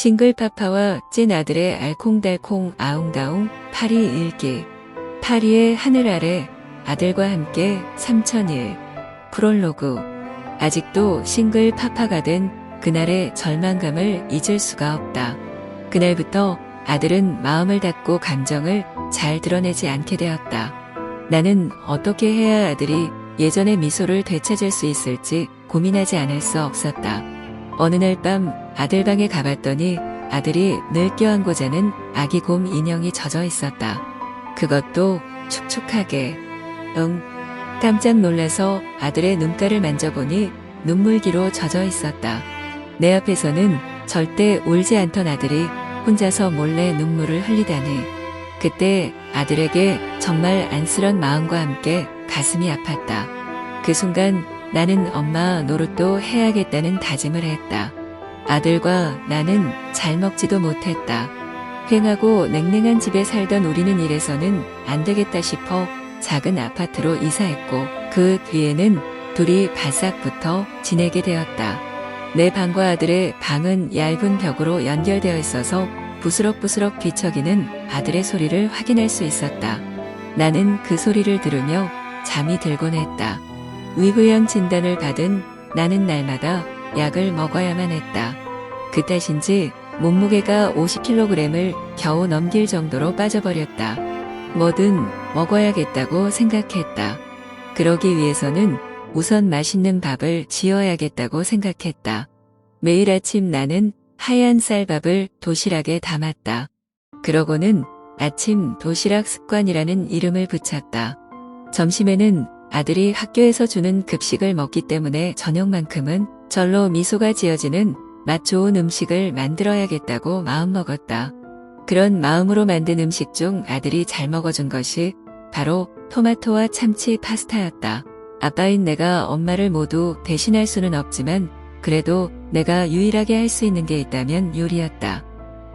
싱글파파와 찐 아들의 알콩달콩 아웅다웅 파리 일기. 파리의 하늘 아래 아들과 함께 3001. 프롤로그. 아직도 싱글파파가 된 그날의 절망감을 잊을 수가 없다. 그날부터 아들은 마음을 닫고 감정을 잘 드러내지 않게 되었다. 나는 어떻게 해야 아들이 예전의 미소를 되찾을 수 있을지 고민하지 않을 수 없었다. 어느 날 밤 아들 방에 가봤더니 아들이 늘 껴안고 자는 아기 곰 인형이 젖어 있었다. 그것도 축축하게. 깜짝 놀라서 아들의 눈가를 만져보니 눈물기로 젖어 있었다. 내 앞에서는 절대 울지 않던 아들이 혼자서 몰래 눈물을 흘리다니. 그때 아들에게 정말 안쓰러운 마음과 함께 가슴이 아팠다. 그 순간 나는 엄마 노릇도 해야겠다는 다짐을 했다. 아들과 나는 잘 먹지도 못했다. 휑하고 냉랭한 집에 살던 우리는 이래서는 안 되겠다 싶어 작은 아파트로 이사했고 그 뒤에는 둘이 바싹 붙어 지내게 되었다. 내 방과 아들의 방은 얇은 벽으로 연결되어 있어서 부스럭부스럭 뒤척이는 아들의 소리를 확인할 수 있었다. 나는 그 소리를 들으며 잠이 들곤 했다. 위궤양 진단을 받은 나는 날마다 약을 먹어야만 했다. 그 탓인지 몸무게가 50kg을 겨우 넘길 정도로 빠져버렸다. 뭐든 먹어야겠다고 생각했다. 그러기 위해서는 우선 맛있는 밥을 지어야겠다고 생각했다. 매일 아침 나는 하얀 쌀밥을 도시락에 담았다. 그러고는 아침 도시락 습관이라는 이름을 붙였다. 점심에는 아들이 학교에서 주는 급식을 먹기 때문에 저녁만큼은 절로 미소가 지어지는 맛 좋은 음식을 만들어야겠다고 마음먹었다. 그런 마음으로 만든 음식 중 아들이 잘 먹어준 것이 바로 토마토와 참치 파스타였다. 아빠인 내가 엄마를 모두 대신할 수는 없지만 그래도 내가 유일하게 할 수 있는 게 있다면 요리였다.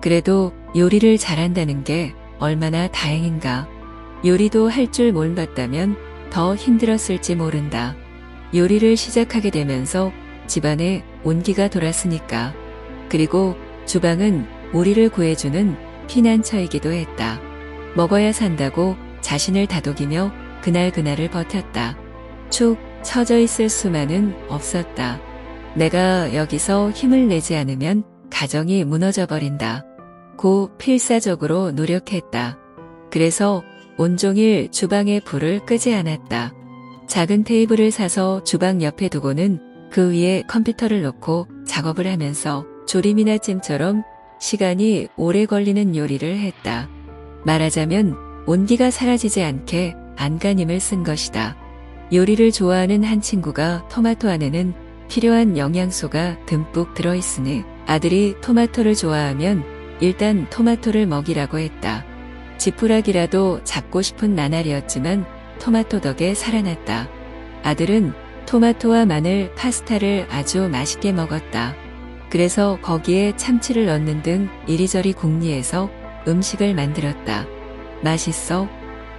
그래도 요리를 잘한다는 게 얼마나 다행인가. 요리도 할 줄 몰랐다면 더 힘들었을지 모른다. 요리를 시작하게 되면서 집안에 온기가 돌았으니까. 그리고 주방은 우리를 구해주는 피난처이기도 했다. 먹어야 산다고 자신을 다독이며 그날그날을 버텼다. 축 처져 있을 수만은 없었다. 내가 여기서 힘을 내지 않으면 가정이 무너져 버린다. 고 필사적으로 노력했다. 그래서 온종일 주방의 불을 끄지 않았다. 작은 테이블을 사서 주방 옆에 두고는 그 위에 컴퓨터를 놓고 작업을 하면서 조림이나 찜처럼 시간이 오래 걸리는 요리를 했다. 말하자면 온기가 사라지지 않게 안간힘을 쓴 것이다. 요리를 좋아하는 한 친구가 토마토 안에는 필요한 영양소가 듬뿍 들어있으니 아들이 토마토를 좋아하면 일단 토마토를 먹이라고 했다. 지푸라기라도 잡고 싶은 나날이었지만 토마토 덕에 살아났다. 아들은 토마토와 마늘 파스타를 아주 맛있게 먹었다. 그래서 거기에 참치를 넣는 등 이리저리 궁리해서 음식을 만들었다. 맛있어?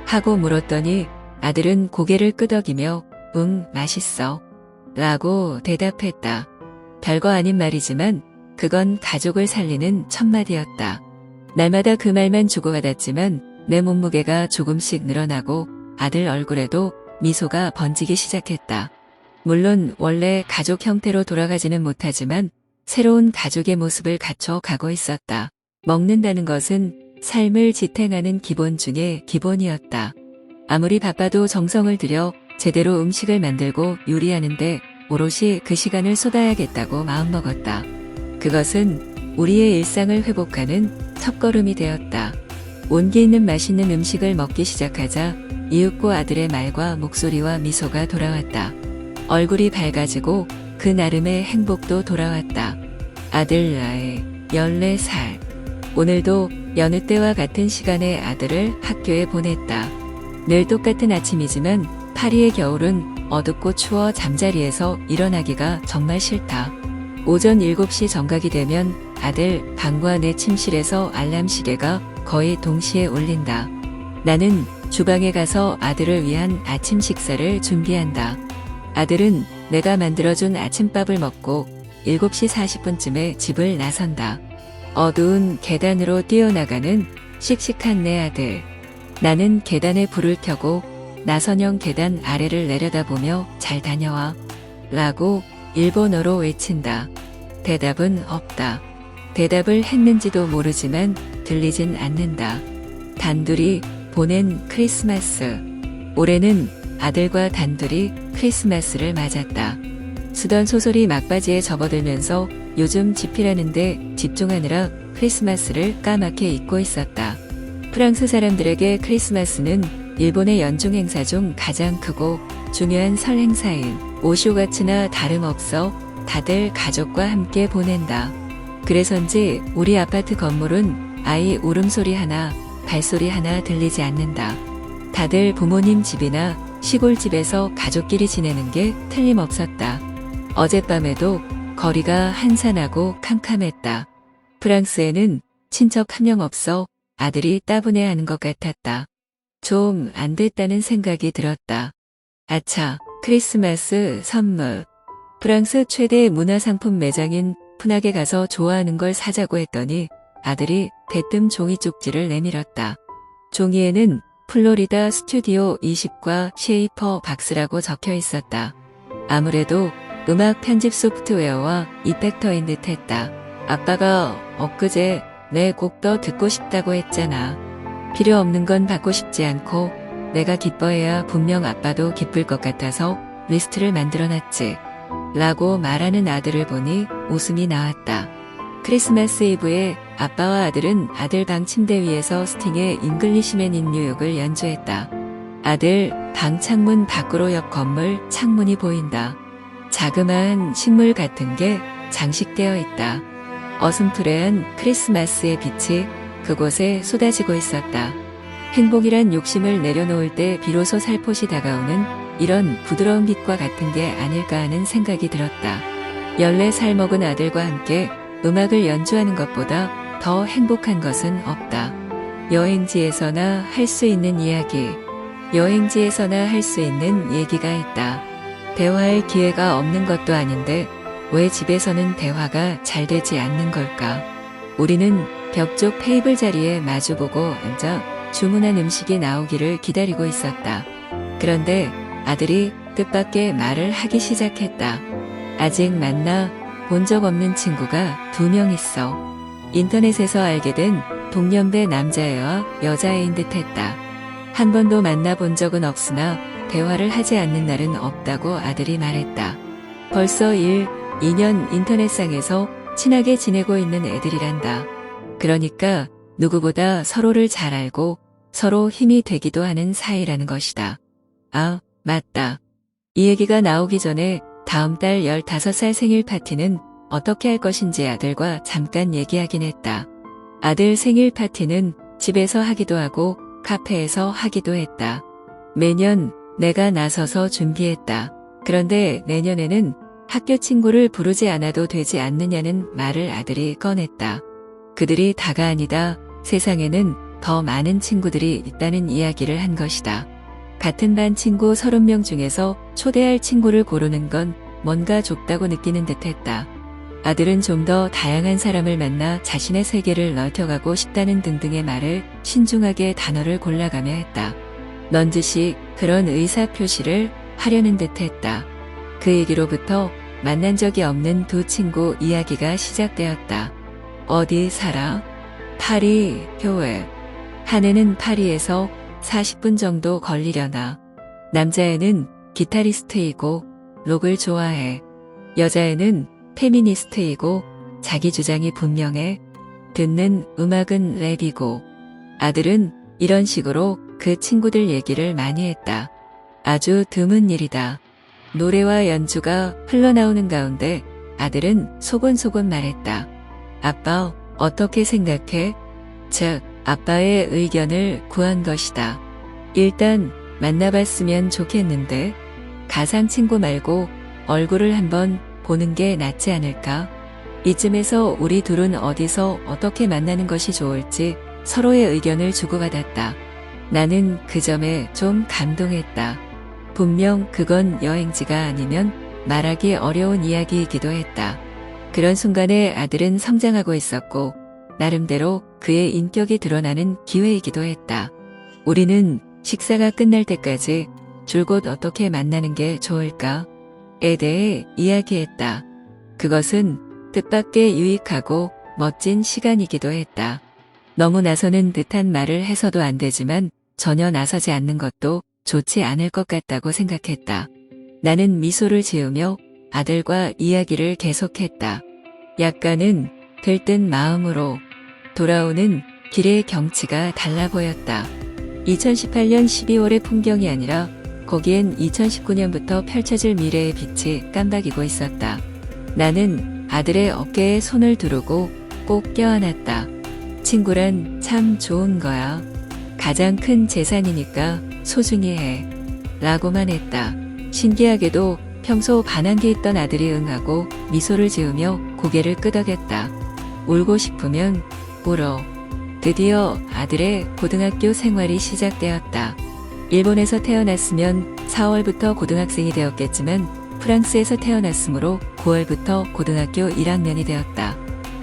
하고 물었더니 아들은 고개를 끄덕이며 맛있어 라고 대답했다. 별거 아닌 말이지만 그건 가족을 살리는 첫마디였다. 날마다 그 말만 주고받았지만 내 몸무게가 조금씩 늘어나고 아들 얼굴에도 미소가 번지기 시작했다. 물론 원래 가족 형태로 돌아가지는 못하지만 새로운 가족의 모습을 갖춰가고 있었다. 먹는다는 것은 삶을 지탱하는 기본 중에 기본이었다. 아무리 바빠도 정성을 들여 제대로 음식을 만들고 요리하는데 오롯이 그 시간을 쏟아야겠다고 마음먹었다. 그것은 우리의 일상을 회복하는 첫걸음이 되었다. 온기 있는 맛있는 음식을 먹기 시작하자 이윽고 아들의 말과 목소리와 미소가 돌아왔다. 얼굴이 밝아지고 그 나름의 행복도 돌아왔다. 아들 나이 14살. 오늘도 여느 때와 같은 시간에 아들을 학교에 보냈다. 늘 똑같은 아침이지만 파리의 겨울은 어둡고 추워 잠자리에서 일어나기가 정말 싫다. 오전 7시 정각이 되면 아들 방과 내 침실에서 알람 시계가 거의 동시에 울린다. 나는 주방에 가서 아들을 위한 아침 식사를 준비한다. 아들은 내가 만들어준 아침밥을 먹고 7시 40분쯤에 집을 나선다. 어두운 계단으로 뛰어나가는 씩씩한 내 아들. 나는 계단에 불을 켜고 나선형 계단 아래를 내려다보며 잘 다녀와 라고 일본어로 외친다. 대답은 없다. 대답을 했는지도 모르지만 들리진 않는다. 단둘이 보낸 크리스마스. 올해는 아들과 단둘이 크리스마스를 맞았다. 쓰던 소설이 막바지에 접어들면서 요즘 집필하는데 집중하느라 크리스마스를 까맣게 잊고 있었다. 프랑스 사람들에게 크리스마스는 일본의 연중 행사 중 가장 크고 중요한 설 행사인 오쇼가츠나 다름없어 다들 가족과 함께 보낸다. 그래서인지 우리 아파트 건물은 아이 울음소리 하나, 발소리 하나 들리지 않는다. 다들 부모님 집이나 시골집에서 가족끼리 지내는 게 틀림없었다. 어젯밤에도 거리가 한산하고 캄캄했다. 프랑스에는 친척 한 명 없어 아들이 따분해하는 것 같았다. 좀 안 됐다는 생각이 들었다. 아차, 크리스마스 선물. 프랑스 최대 문화상품 매장인 푸낙에 가서 좋아하는 걸 사자고 했더니 아들이 대뜸 종이 쪽지를 내밀었다. 종이에는 플로리다 스튜디오 20과 쉐이퍼 박스라고 적혀 있었다. 아무래도 음악 편집 소프트웨어와 이펙터인 듯 했다. 아빠가 엊그제 내 곡 더 듣고 싶다고 했잖아. 필요 없는 건 받고 싶지 않고 내가 기뻐해야 분명 아빠도 기쁠 것 같아서 리스트를 만들어놨지. 라고 말하는 아들을 보니 웃음이 나왔다. 크리스마스 이브에 아빠와 아들은 아들 방 침대 위에서 스팅의 잉글리시맨 인 뉴욕을 연주했다. 아들 방 창문 밖으로 옆 건물 창문이 보인다. 자그마한 식물 같은 게 장식되어 있다. 어슴푸레한 크리스마스의 빛이 그곳에 쏟아지고 있었다. 행복이란 욕심을 내려놓을 때 비로소 살포시 다가오는 이런 부드러운 빛과 같은 게 아닐까 하는 생각이 들었다. 14살 먹은 아들과 함께 음악을 연주하는 것보다 더 행복한 것은 없다. 여행지에서나 할 수 있는 이야기. 여행지에서나 할 수 있는 얘기가 있다. 대화할 기회가 없는 것도 아닌데 왜 집에서는 대화가 잘 되지 않는 걸까? 우리는 벽쪽 테이블 자리에 마주보고 앉아 주문한 음식이 나오기를 기다리고 있었다. 그런데 아들이 뜻밖의 말을 하기 시작했다. 아직 만나 본 적 없는 친구가 2명 있어. 인터넷에서 알게 된 동년배 남자애와 여자애인 듯 했다. 한 번도 만나본 적은 없으나 대화를 하지 않는 날은 없다고 아들이 말했다. 벌써 2년 인터넷상에서 친하게 지내고 있는 애들이란다. 그러니까 누구보다 서로를 잘 알고 서로 힘이 되기도 하는 사이라는 것이다. 아, 맞다. 이 얘기가 나오기 전에 다음 달 15살 생일 파티는 어떻게 할 것인지 아들과 잠깐 얘기하긴 했다. 아들 생일 파티는 집에서 하기도 하고 카페에서 하기도 했다. 매년 내가 나서서 준비했다. 그런데 내년에는 학교 친구를 부르지 않아도 되지 않느냐는 말을 아들이 꺼냈다. 그들이 다가 아니다. 세상에는 더 많은 친구들이 있다는 이야기를 한 것이다. 같은 반 친구 30명 중에서 초대할 친구를 고르는 건 뭔가 좁다고 느끼는 듯했다. 아들은 좀 더 다양한 사람을 만나 자신의 세계를 넓혀가고 싶다는 등등의 말을 신중하게 단어를 골라가며 했다. 넌지시 그런 의사표시를 하려는 듯했다. 그 얘기로부터 만난 적이 없는 두 친구 이야기가 시작되었다. 어디 살아? 파리, 교회. 한 애는 파리에서 40분 정도 걸리려나. 남자애는 기타리스트이고 록을 좋아해. 여자애는 페미니스트이고 자기 주장이 분명해. 듣는 음악은 랩이고. 아들은 이런 식으로 그 친구들 얘기를 많이 했다. 아주 드문 일이다. 노래와 연주가 흘러나오는 가운데 아들은 소곤소곤 말했다. 아빠, 어떻게 생각해? 즉, 아빠의 의견을 구한 것이다. 일단 만나봤으면 좋겠는데 가상 친구 말고 얼굴을 한번 보는 게 낫지 않을까? 이쯤에서 우리 둘은 어디서 어떻게 만나는 것이 좋을지 서로의 의견을 주고받았다. 나는 그 점에 좀 감동했다. 분명 그건 여행지가 아니면 말하기 어려운 이야기이기도 했다. 그런 순간에 아들은 성장하고 있었고 나름대로 그의 인격이 드러나는 기회이기도 했다. 우리는 식사가 끝날 때까지 줄곧 어떻게 만나는 게 좋을까에 대해 이야기했다. 그것은 뜻밖의 유익하고 멋진 시간이기도 했다. 너무 나서는 듯한 말을 해서도 안 되지만 전혀 나서지 않는 것도 좋지 않을 것 같다고 생각했다. 나는 미소를 지으며 아들과 이야기를 계속했다. 약간은 들뜬 마음으로 돌아오는 길의 경치가 달라 보였다. 2018년 12월의 풍경이 아니라 거기엔 2019년부터 펼쳐질 미래의 빛이 깜박이고 있었다. 나는 아들의 어깨에 손을 두르고 꼭 껴안았다. 친구란 참 좋은 거야. 가장 큰 재산이니까 소중히 해. 라고만 했다. 신기하게도 평소 반항게 있던 아들이 응하고 미소를 지으며 고개를 끄덕였다. 울고 싶으면 울어. 드디어 아들의 고등학교 생활이 시작되었다. 일본에서 태어났으면 4월부터 고등학생이 되었겠지만 프랑스에서 태어났으므로 9월부터 고등학교 1학년이 되었다.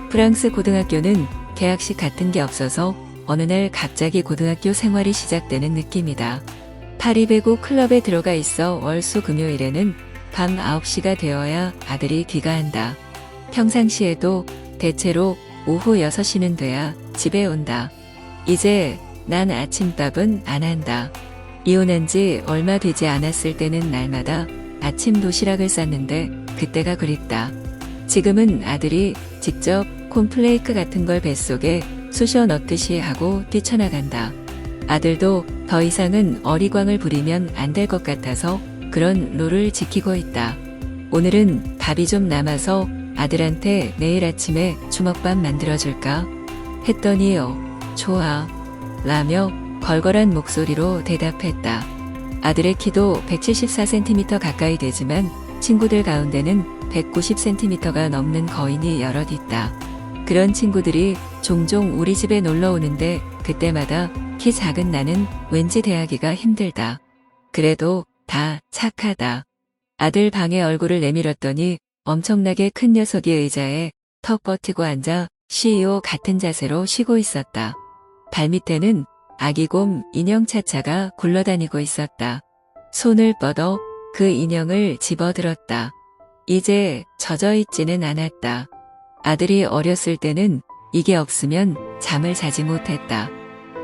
프랑스 고등학교는 개학식 같은 게 없어서 어느 날 갑자기 고등학교 생활이 시작되는 느낌이다. 파리 배구 클럽에 들어가 있어 월수 금요일에는 밤 9시가 되어야 아들이 귀가한다. 평상시에도 대체로 오후 6시는 돼야 집에 온다. 이제 난 아침밥은 안 한다. 이혼한 지 얼마 되지 않았을 때는 날마다 아침 도시락을 쌌는데 그때가 그립다. 지금은 아들이 직접 콘플레이크 같은 걸 뱃속에 쑤셔 넣듯이 하고 뛰쳐나간다. 아들도 더 이상은 어리광을 부리면 안 될 것 같아서 그런 룰을 지키고 있다. 오늘은 밥이 좀 남아서 아들한테 내일 아침에 주먹밥 만들어줄까? 했더니요, 좋아. 라며 걸걸한 목소리로 대답했다. 아들의 키도 174cm 가까이 되지만 친구들 가운데는 190cm가 넘는 거인이 여럿 있다. 그런 친구들이 종종 우리 집에 놀러 오는데 그때마다 키 작은 나는 왠지 대하기가 힘들다. 그래도 다 착하다. 아들 방에 얼굴을 내밀었더니 엄청나게 큰 녀석이 의자에 턱 버티고 앉아 CEO 같은 자세로 쉬고 있었다. 발밑에는 아기곰 인형 차차가 굴러다니고 있었다. 손을 뻗어 그 인형을 집어들었다. 이제 젖어있지는 않았다. 아들이 어렸을 때는 이게 없으면 잠을 자지 못했다.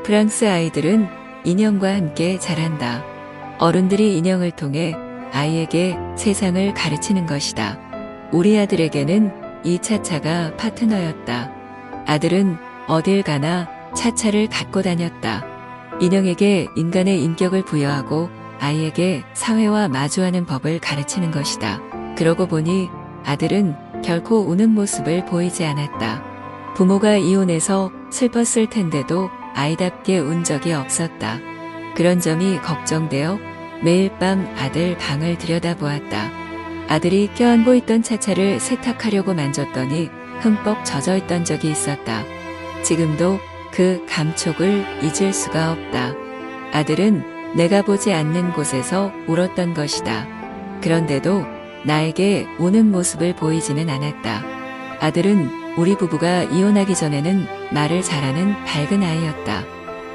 프랑스 아이들은 인형과 함께 자란다. 어른들이 인형을 통해 아이에게 세상을 가르치는 것이다. 우리 아들에게는 이 차차가 파트너였다. 아들은 어딜 가나 차차를 갖고 다녔다. 인형에게 인간의 인격을 부여하고 아이에게 사회와 마주하는 법을 가르치는 것이다. 그러고 보니 아들은 결코 우는 모습을 보이지 않았다. 부모가 이혼해서 슬펐을 텐데도 아이답게 운 적이 없었다. 그런 점이 걱정되어 매일 밤 아들 방을 들여다보았다. 아들이 껴안고 있던 차차를 세탁하려고 만졌더니 흠뻑 젖어있던 적이 있었다. 지금도 그 감촉을 잊을 수가 없다. 아들은 내가 보지 않는 곳에서 울었던 것이다. 그런데도 나에게 우는 모습을 보이지는 않았다. 아들은 우리 부부가 이혼하기 전에는 말을 잘하는 밝은 아이였다.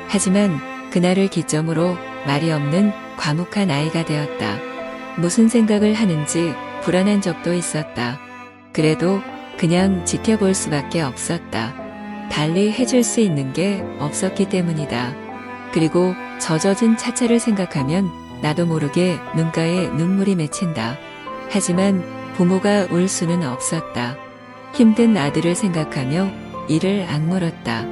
하지만 그날을 기점으로 말이 없는 과묵한 아이가 되었다. 무슨 생각을 하는지 불안한 적도 있었다. 그래도 그냥 지켜볼 수밖에 없었다. 달리 해줄 수 있는 게 없었기 때문이다. 그리고 젖어진 차차를 생각하면 나도 모르게 눈가에 눈물이 맺힌다. 하지만 부모가 울 수는 없었다. 힘든 아들을 생각하며 이를 악물었다.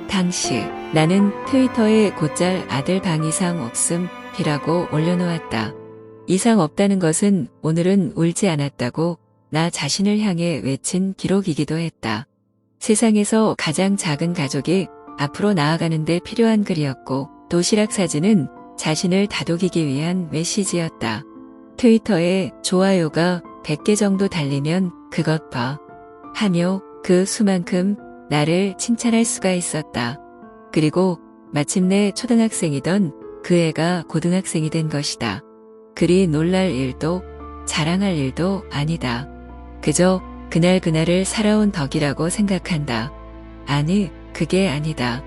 당시 나는 트위터에 곧잘 아들 방 이상 없음이라고 올려놓았다. 이상 없다는 것은 오늘은 울지 않았다고 나 자신을 향해 외친 기록이기도 했다. 세상에서 가장 작은 가족이 앞으로 나아가는 데 필요한 글이었고 도시락 사진은 자신을 다독이기 위한 메시지였다. 트위터에 좋아요가 100개 정도 달리면 그것 봐 하며 그 수만큼 나를 칭찬할 수가 있었다. 그리고 마침내 초등학생이던 그 애가 고등학생이 된 것이다. 그리 놀랄 일도 자랑할 일도 아니다. 그저 그날그날을 살아온 덕이라고 생각한다. 아니, 그게 아니다.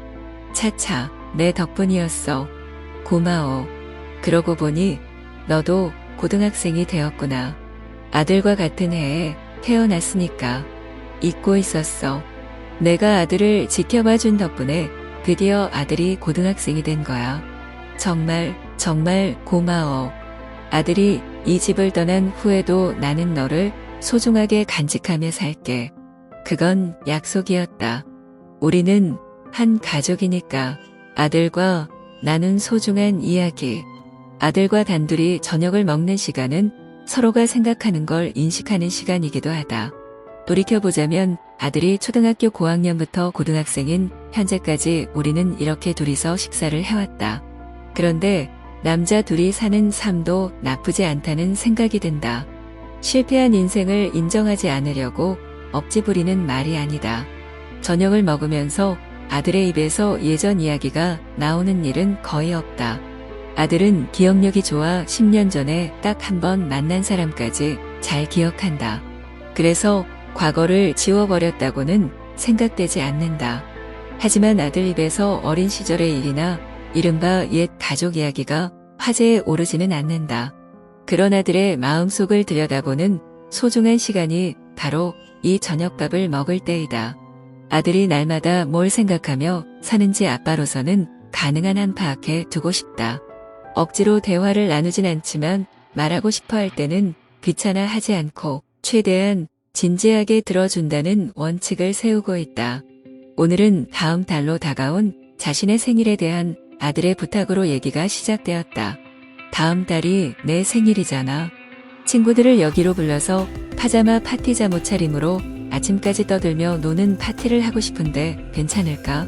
차차, 내 덕분이었어. 고마워. 그러고 보니 너도 고등학생이 되었구나. 아들과 같은 해에 태어났으니까. 잊고 있었어. 내가 아들을 지켜봐 준 덕분에 드디어 아들이 고등학생이 된 거야. 정말, 정말 고마워. 아들이 이 집을 떠난 후에도 나는 너를 소중하게 간직하며 살게. 그건 약속이었다. 우리는 한 가족이니까. 아들과 나눈 소중한 이야기. 아들과 단둘이 저녁을 먹는 시간은 서로가 생각하는 걸 인식하는 시간이기도 하다. 돌이켜보자면 아들이 초등학교 고학년부터 고등학생인 현재까지 우리는 이렇게 둘이서 식사를 해왔다. 그런데 남자 둘이 사는 삶도 나쁘지 않다는 생각이 든다. 실패한 인생을 인정하지 않으려고 억지 부리는 말이 아니다. 저녁을 먹으면서 아들의 입에서 예전 이야기가 나오는 일은 거의 없다. 아들은 기억력이 좋아 10년 전에 딱 한 번 만난 사람까지 잘 기억한다. 그래서 과거를 지워버렸다고는 생각되지 않는다. 하지만 아들 입에서 어린 시절의 일이나 이른바 옛 가족 이야기가 화제에 오르지는 않는다. 그런 아들의 마음속을 들여다보는 소중한 시간이 바로 이 저녁밥을 먹을 때이다. 아들이 날마다 뭘 생각하며 사는지 아빠로서는 가능한 한 파악해 두고 싶다. 억지로 대화를 나누진 않지만 말하고 싶어 할 때는 귀찮아하지 않고 최대한 진지하게 들어준다는 원칙을 세우고 있다. 오늘은 다음 달로 다가온 자신의 생일에 대한 아들의 부탁으로 얘기가 시작되었다. 다음 달이 내 생일이잖아. 친구들을 여기로 불러서 파자마 파티 잠옷 차림으로 아침까지 떠들며 노는 파티를 하고 싶은데 괜찮을까?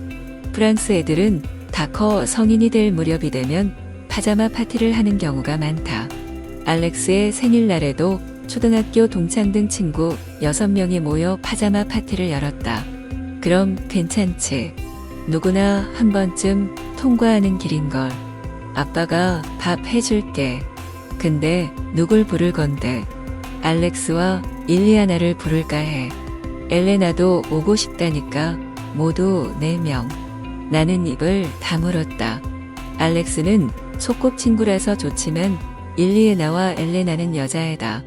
프랑스 애들은 다 커 성인이 될 무렵이 되면 파자마 파티를 하는 경우가 많다. 알렉스의 생일날에도 초등학교 동창 등 친구 6명이 모여 파자마 파티를 열었다. 그럼 괜찮지. 누구나 한 번쯤 통과하는 길인걸. 아빠가 밥 해줄게. 근데 누굴 부를 건데? 알렉스와 일리아나를 부를까 해. 엘레나도 오고 싶다니까. 모두 4명. 나는 입을 다물었다. 알렉스는 소꿉친구라서 좋지만 일리에나와 엘레나는 여자애다.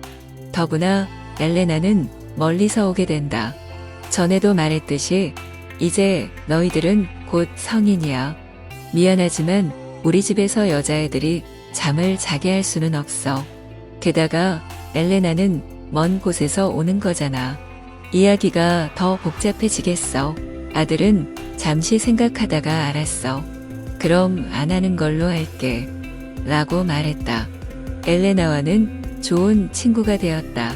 더구나 엘레나는 멀리서 오게 된다. 전에도 말했듯이 이제 너희들은 곧 성인이야. 미안하지만 우리 집에서 여자애들이 잠을 자게 할 수는 없어. 게다가 엘레나는 먼 곳에서 오는 거잖아. 이야기가 더 복잡해지겠어. 아들은 잠시 생각하다가 알았어. 그럼 안 하는 걸로 할게. 라고 말했다. 엘레나와는 좋은 친구가 되었다.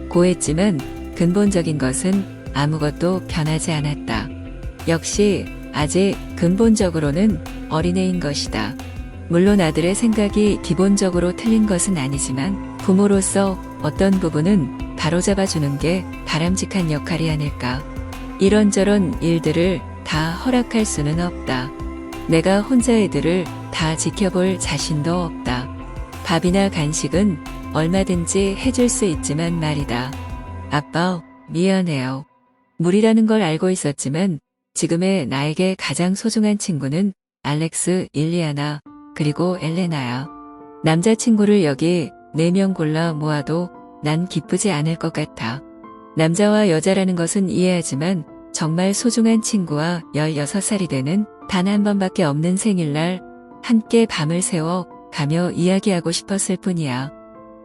고했지만 근본적인 것은 아무것도 변하지 않았다. 역시 아직 근본적으로는 어린애인 것이다. 물론 아들의 생각이 기본적으로 틀린 것은 아니지만 부모로서 어떤 부분은 바로잡아주는 게 바람직한 역할이 아닐까. 이런저런 일들을 다 허락할 수는 없다. 내가 혼자 애들을 다 지켜볼 자신도 없다. 밥이나 간식은 얼마든지 해줄 수 있지만 말이다. 아빠, 미안해요. 무리라는 걸 알고 있었지만 지금의 나에게 가장 소중한 친구는 알렉스, 일리아나, 그리고 엘레나야. 남자친구를 여기 4명 골라 모아도 난 기쁘지 않을 것 같아. 남자와 여자라는 것은 이해하지만 정말 소중한 친구와 16살이 되는 단 한 번밖에 없는 생일날 함께 밤을 새워 가며 이야기하고 싶었을 뿐이야.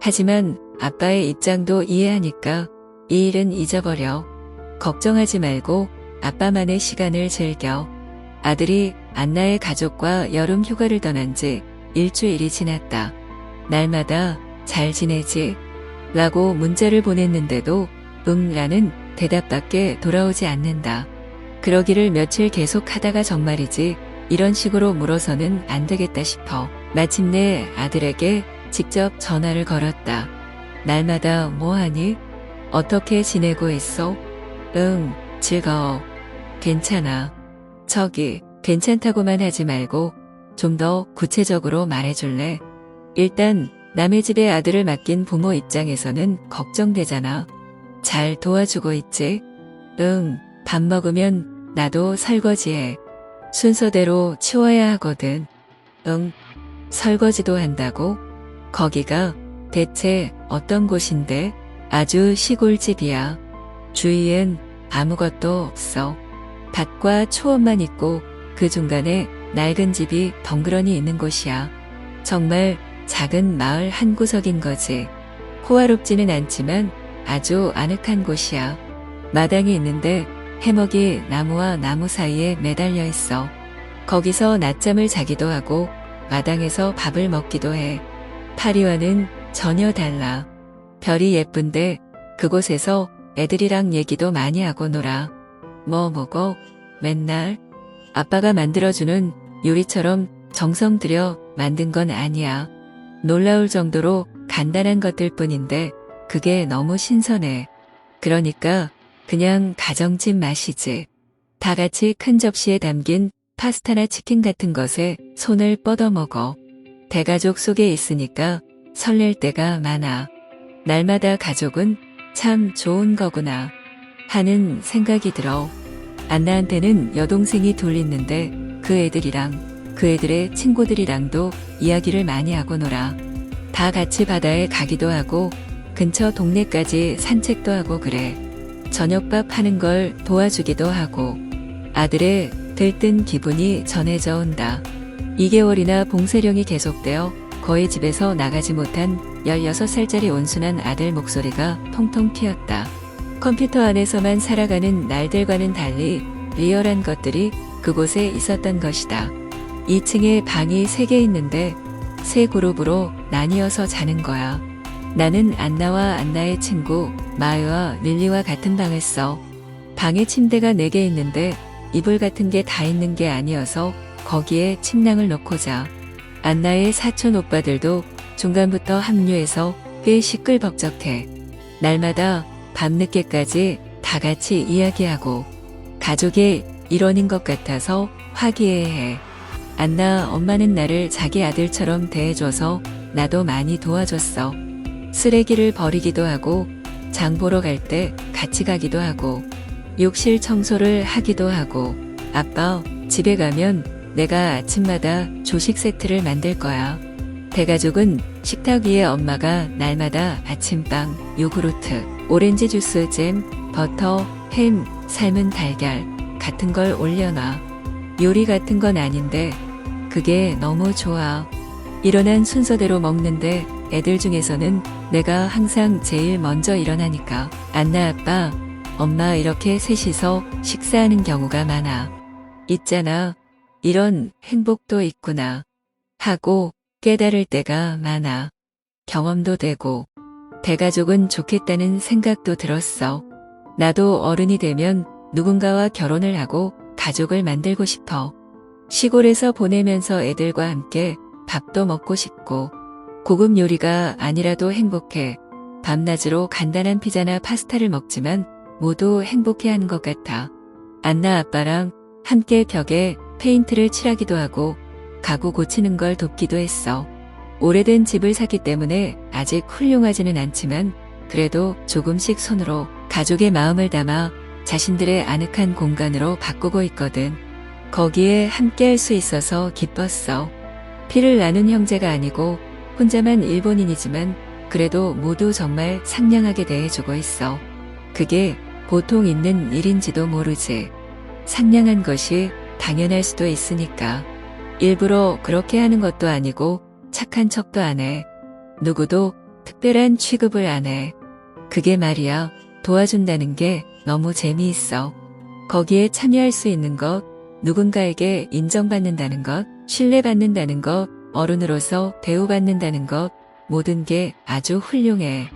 하지만 아빠의 입장도 이해하니까 이 일은 잊어버려. 걱정하지 말고 아빠만의 시간을 즐겨. 아들이 안나의 가족과 여름 휴가를 떠난 지 일주일이 지났다. 날마다 잘 지내지? 라고 문자를 보냈는데도 라는 대답밖에 돌아오지 않는다. 그러기를 며칠 계속 하다가 정말이지 이런 식으로 물어서는 안 되겠다 싶어 마침내 아들에게 직접 전화를 걸었다. 날마다 뭐하니? 어떻게 지내고 있어? 응, 즐거워. 괜찮아. 저기, 괜찮다고만 하지 말고 좀 더 구체적으로 말해줄래? 일단 남의 집에 아들을 맡긴 부모 입장에서는 걱정되잖아. 잘 도와주고 있지? 응, 밥 먹으면 나도 설거지해. 순서대로 치워야 하거든. 응, 설거지도 한다고? 거기가 대체 어떤 곳인데? 아주 시골집이야. 주위엔 아무것도 없어. 밭과 초원만 있고 그 중간에 낡은 집이 덩그러니 있는 곳이야. 정말 작은 마을 한 구석인 거지. 호화롭지는 않지만 아주 아늑한 곳이야. 마당이 있는데 해먹이 나무와 나무 사이에 매달려 있어. 거기서 낮잠을 자기도 하고 마당에서 밥을 먹기도 해. 파리와는 전혀 달라. 별이 예쁜데 그곳에서 애들이랑 얘기도 많이 하고 놀아. 뭐 먹어? 맨날? 아빠가 만들어주는 요리처럼 정성 들여 만든 건 아니야. 놀라울 정도로 간단한 것들 뿐인데 그게 너무 신선해. 그러니까 그냥 가정집 맛이지. 다 같이 큰 접시에 담긴 파스타나 치킨 같은 것에 손을 뻗어 먹어. 대가족 속에 있으니까 설렐 때가 많아. 날마다 가족은 참 좋은 거구나 하는 생각이 들어. 안나한테는 여동생이 둘 있는데 그 애들이랑 그 애들의 친구들이랑도 이야기를 많이 하고 놀아. 다 같이 바다에 가기도 하고 근처 동네까지 산책도 하고 그래. 저녁밥 하는 걸 도와주기도 하고 아들의 들뜬 기분이 전해져 온다. 2개월이나 봉쇄령이 계속되어 거의 집에서 나가지 못한 16살짜리 온순한 아들 목소리가 통통 튀었다. 컴퓨터 안에서만 살아가는 날들과는 달리 리얼한 것들이 그곳에 있었던 것이다. 2층에 방이 3개 있는데 3그룹으로 나뉘어서 자는 거야. 나는 안나와 안나의 친구 마유와 릴리와 같은 방을 써. 방에 침대가 4개 있는데 이불 같은 게 다 있는 게 아니어서 거기에 침낭을 넣고 자. 안나의 사촌 오빠들도 중간부터 합류해서 꽤 시끌벅적해. 날마다 밤늦게까지 다 같이 이야기하고 가족의 일원인 것 같아서 화기애애해. 안나 엄마는 나를 자기 아들처럼 대해줘서 나도 많이 도와줬어. 쓰레기를 버리기도 하고 장 보러 갈 때 같이 가기도 하고 욕실 청소를 하기도 하고 아빠 집에 가면 내가 아침마다 조식 세트를 만들 거야. 대가족은 식탁 위에 엄마가 날마다 아침빵, 요구르트, 오렌지 주스, 잼, 버터, 햄, 삶은 달걀 같은 걸 올려놔. 요리 같은 건 아닌데 그게 너무 좋아. 일어난 순서대로 먹는데 애들 중에서는 내가 항상 제일 먼저 일어나니까 안나 아빠, 엄마 이렇게 셋이서 식사하는 경우가 많아. 있잖아. 이런 행복도 있구나 하고 깨달을 때가 많아. 경험도 되고 대가족은 좋겠다는 생각도 들었어. 나도 어른이 되면 누군가와 결혼을 하고 가족을 만들고 싶어. 시골에서 보내면서 애들과 함께 밥도 먹고 싶고 고급 요리가 아니라도 행복해. 밤낮으로 간단한 피자나 파스타를 먹지만 모두 행복해하는 것 같아. 안나 아빠랑 함께 벽에 페인트를 칠하기도 하고 가구 고치는 걸 돕기도 했어. 오래된 집을 샀기 때문에 아직 훌륭하지는 않지만 그래도 조금씩 손으로 가족의 마음을 담아 자신들의 아늑한 공간으로 바꾸고 있거든. 거기에 함께 할 수 있어서 기뻤어. 피를 나눈 형제가 아니고 혼자만 일본인이지만 그래도 모두 정말 상냥하게 대해주고 있어. 그게 보통 있는 일인지도 모르지. 상냥한 것이 당연할 수도 있으니까. 일부러 그렇게 하는 것도 아니고 착한 척도 안 해. 누구도 특별한 취급을 안 해. 그게 말이야 도와준다는 게 너무 재미있어. 거기에 참여할 수 있는 것, 누군가에게 인정받는다는 것, 신뢰받는다는 것, 어른으로서 대우받는다는 것, 모든 게 아주 훌륭해.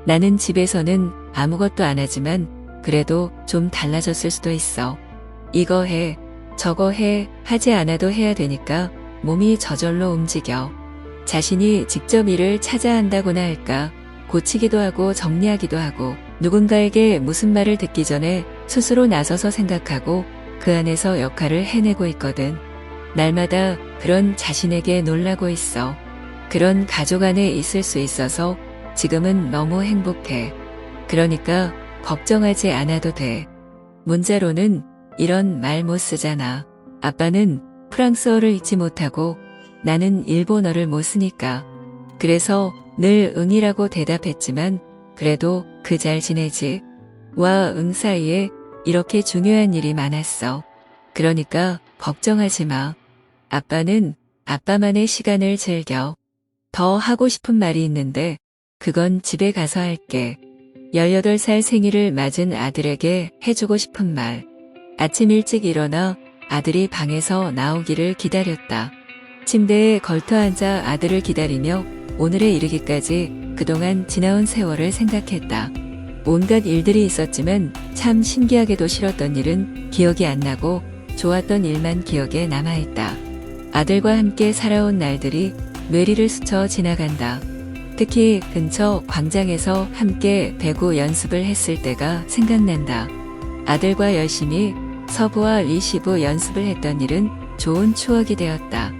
나는 집에서는 아무것도 안 하지만 그래도 좀 달라졌을 수도 있어. 이거 해, 저거 해 하지 않아도 해야 되니까 몸이 저절로 움직여. 자신이 직접 일을 찾아 한다고나 할까, 고치기도 하고 정리하기도 하고 누군가에게 무슨 말을 듣기 전에 스스로 나서서 생각하고 그 안에서 역할을 해내고 있거든. 날마다 그런 자신에게 놀라고 있어. 그런 가족 안에 있을 수 있어서 지금은 너무 행복해. 그러니까 걱정하지 않아도 돼. 문자로는 이런 말 못 쓰잖아. 아빠는 프랑스어를 읽지 못하고 나는 일본어를 못 쓰니까. 그래서 늘 응이라고 대답했지만 그래도 그 잘 지내지? 와 응 사이에 이렇게 중요한 일이 많았어. 그러니까 걱정하지 마. 아빠는 아빠만의 시간을 즐겨. 더 하고 싶은 말이 있는데 그건 집에 가서 할게. 18살 생일을 맞은 아들에게 해주고 싶은 말. 아침 일찍 일어나 아들이 방에서 나오기를 기다렸다. 침대에 걸터 앉아 아들을 기다리며 오늘에 이르기까지 그동안 지나온 세월을 생각했다. 온갖 일들이 있었지만 참 신기하게도 싫었던 일은 기억이 안 나고 좋았던 일만 기억에 남아있다. 아들과 함께 살아온 날들이 뇌리를 스쳐 지나간다. 특히 근처 광장에서 함께 배구 연습을 했을 때가 생각난다. 아들과 열심히 서브와 리시브 연습을 했던 일은 좋은 추억이 되었다.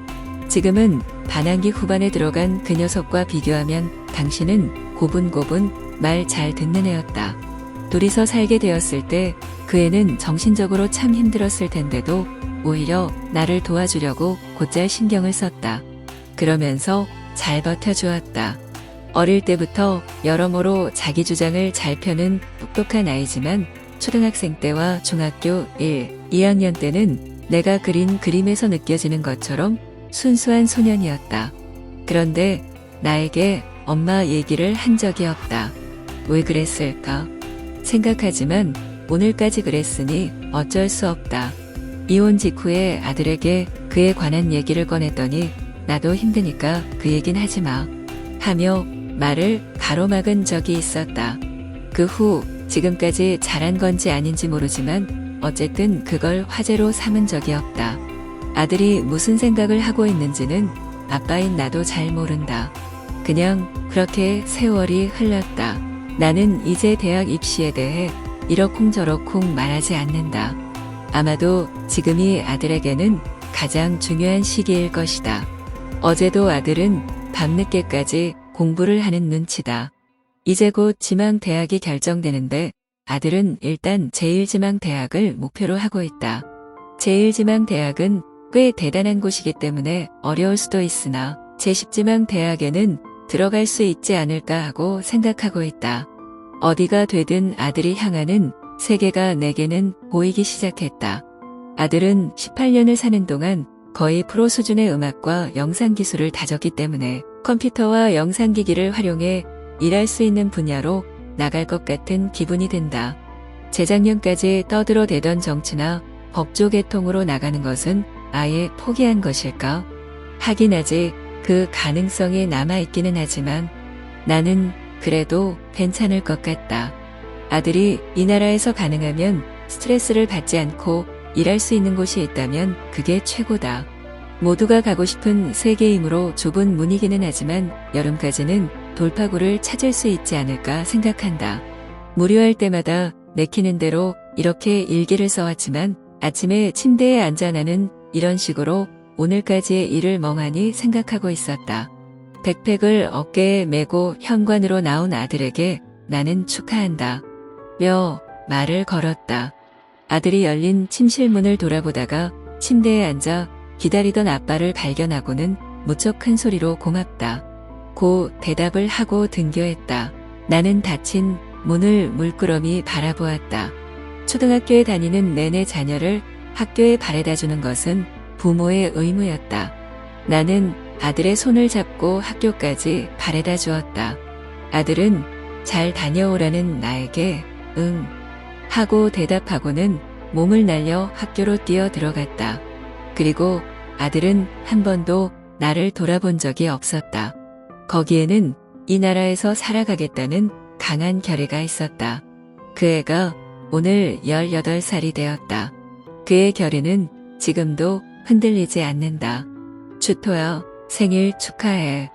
지금은 반항기 후반에 들어간 그 녀석과 비교하면 당신은 고분고분 말 잘 듣는 애였다. 둘이서 살게 되었을 때 그 애는 정신적으로 참 힘들었을 텐데도 오히려 나를 도와주려고 곧잘 신경을 썼다. 그러면서 잘 버텨주었다. 어릴 때부터 여러모로 자기 주장을 잘 펴는 똑똑한 아이지만 초등학생 때와 중학교 1, 2학년 때는 내가 그린 그림에서 느껴지는 것처럼 순수한 소년이었다. 그런데 나에게 엄마 얘기를 한 적이 없다. 왜 그랬을까? 생각하지만 오늘까지 그랬으니 어쩔 수 없다. 이혼 직후에 아들에게 그에 관한 얘기를 꺼냈더니 나도 힘드니까 그 얘긴 하지 마. 하며 말을 가로막은 적이 있었다. 그 후 지금까지 잘한 건지 아닌지 모르지만 어쨌든 그걸 화제로 삼은 적이 없다. 아들이 무슨 생각을 하고 있는지는 아빠인 나도 잘 모른다. 그냥 그렇게 세월이 흘렀다. 나는 이제 대학 입시에 대해 이러쿵저러쿵 말하지 않는다. 아마도 지금이 아들에게는 가장 중요한 시기일 것이다. 어제도 아들은 밤늦게까지 공부를 하는 눈치다. 이제 곧 지망대학이 결정되는데 아들은 일단 제1지망대학을 목표로 하고 있다. 제1지망대학은 꽤 대단한 곳이기 때문에 어려울 수도 있으나 제10지망대학에는 들어갈 수 있지 않을까 하고 생각하고 있다. 어디가 되든 아들이 향하는 세계가 내게는 보이기 시작했다. 아들은 18년을 사는 동안 거의 프로 수준의 음악과 영상기술을 다졌기 때문에 컴퓨터와 영상기기를 활용해 일할 수 있는 분야로 나갈 것 같은 기분이 든다. 재작년까지 떠들어대던 정치나 법조 계통으로 나가는 것은 아예 포기한 것일까? 하긴 아직 그 가능성이 남아있기는 하지만 나는 그래도 괜찮을 것 같다. 아들이 이 나라에서 가능하면 스트레스를 받지 않고 일할 수 있는 곳이 있다면 그게 최고다. 모두가 가고 싶은 세계이므로 좁은 문이기는 하지만 여름까지는 돌파구를 찾을 수 있지 않을까 생각한다. 무료할 때마다 내키는 대로 이렇게 일기를 써왔지만 아침에 침대에 앉아 나는 이런 식으로 오늘까지의 일을 멍하니 생각하고 있었다. 백팩을 어깨에 메고 현관으로 나온 아들에게 나는 축하한다. 며 말을 걸었다. 아들이 열린 침실문을 돌아보다가 침대에 앉아 기다리던 아빠를 발견하고는 무척 큰 소리로 고맙다. 고 대답을 하고 등교했다. 나는 닫힌 문을 물끄러미 바라보았다. 초등학교에 다니는 내내 자녀를 학교에 바래다 주는 것은 부모의 의무였다. 나는 아들의 손을 잡고 학교까지 바래다 주었다. 아들은 잘 다녀오라는 나에게 응 하고 대답하고는 몸을 날려 학교로 뛰어 들어갔다. 그리고 아들은 한 번도 나를 돌아본 적이 없었다. 거기에는 이 나라에서 살아가겠다는 강한 결의가 있었다. 그 애가 오늘 18살이 되었다. 그의 결의는 지금도 흔들리지 않는다. 추토야, 생일 축하해.